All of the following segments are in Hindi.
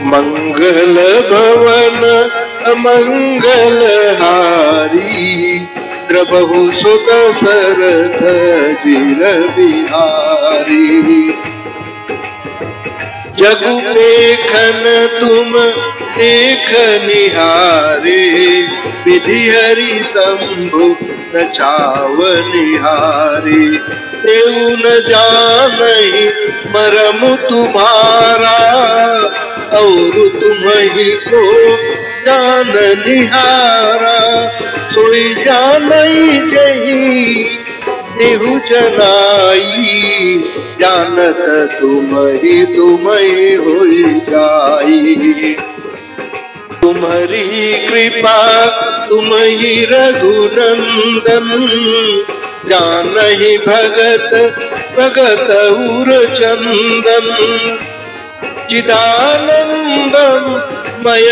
मंगल भवन अमंगल हारी, द्रबहु सुत सरथ जिर बिहारी। जगु लेखन तुम देख निहारे, विधि हरि शंभु न छाव निहारे। तेऊ न जानहि मरम तुम्हारा, और तुम्हि को जान निहारा। सोई जानई जही देहु जनाई, जानत तुम्हि तुम्हि होई जाई। तुम्हारी कृपा तुम्हि रघुनंदन, जानहि भगत भगत उर चंदन। चिदानंदम मय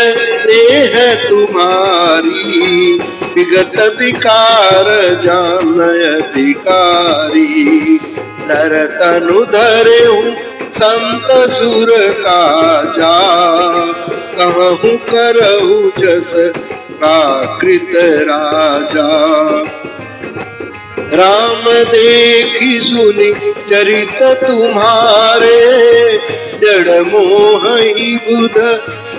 देह तुम्हारी, विगत विकार जानय अधिकारी। नर तनु धरेउ संत सुर काजा, कहूँ करहु जस प्राकृत राजा। राम देखी सुनी चरित तुम्हारे, जड़ मोहि बुध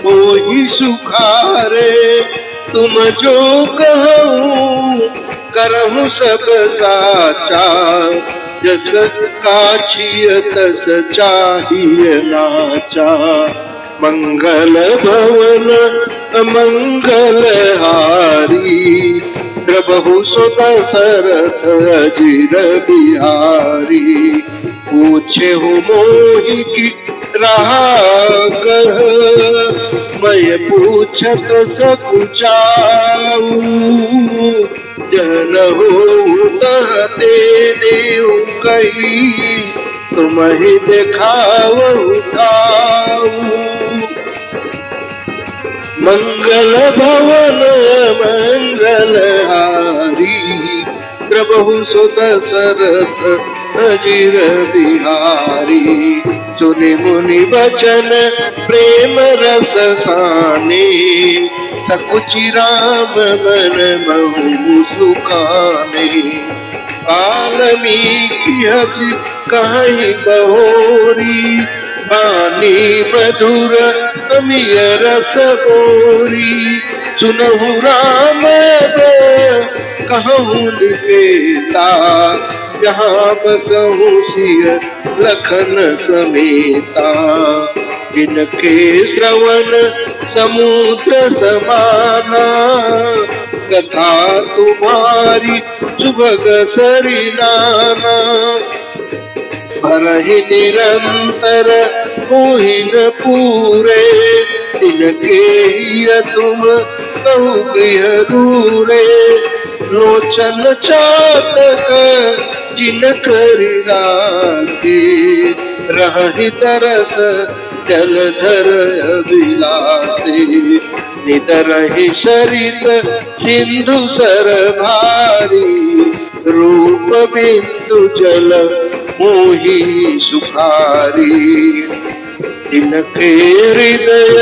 मोहि सुखारे। तुम जो कहूँ करहु सब साचा, जस काछिय तस चाहिए नाचा। मंगल भवन मंगल हारी, द्रबहु सुत सरथ जिर बिहारी। पूछे हूँ मोहि की रहा कह, मैं पूछत सकुचाऊ। जनहु कहते देऊ कही, तुम्हि देखावहु ठाऊ। मंगल भवन मंगल हारी, द्रबहु सुत सरथ जिर बिहारी। सुनि मुनि बचन प्रेम रस साने, सकुचि राम मन महु सुखाने। वाल्मीकि हंसि कहि बहोरी, वाणी मधुर अमिय रस गोरी। सुनहु राम कहूँ निकेता, जहाँ बसहु सिय लखन समेता। जिनके श्रवण समुद्र समाना, कथा तुम्हारी सुभग सरिनाना। भरहि निरंतर मोहि न पूरे, तिनके हिय तुम कहु गृह दूरे। लोचन चातक जिन करि राखे, रहहि तरस जलधर अभिलाषे। नितरहि सरित सिंधु सर भारी, रूप बिंदु जल मोहि सुखारी। तिनके हृदय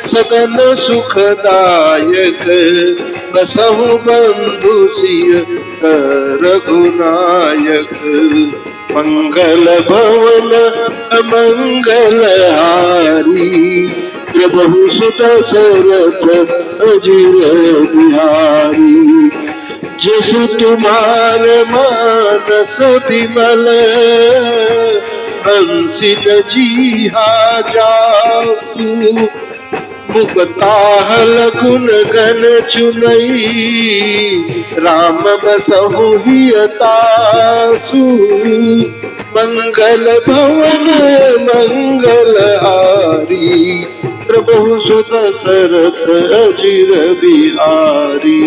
सदन सुखदायक, बसहु बंधु सिय रघुनायक। मंगल भवन मंगल हारी, द्रबहु सुत सरथ जिर बिहारी। जसु तुम्हार मानस विमल, हंसी न जीहा जासु। मुक्ताहल गुण गण चुनई, राम बसहु हियतासु। मंगल भवन मंगल हारी, प्रभु सुत सरथ जिर बिहारी।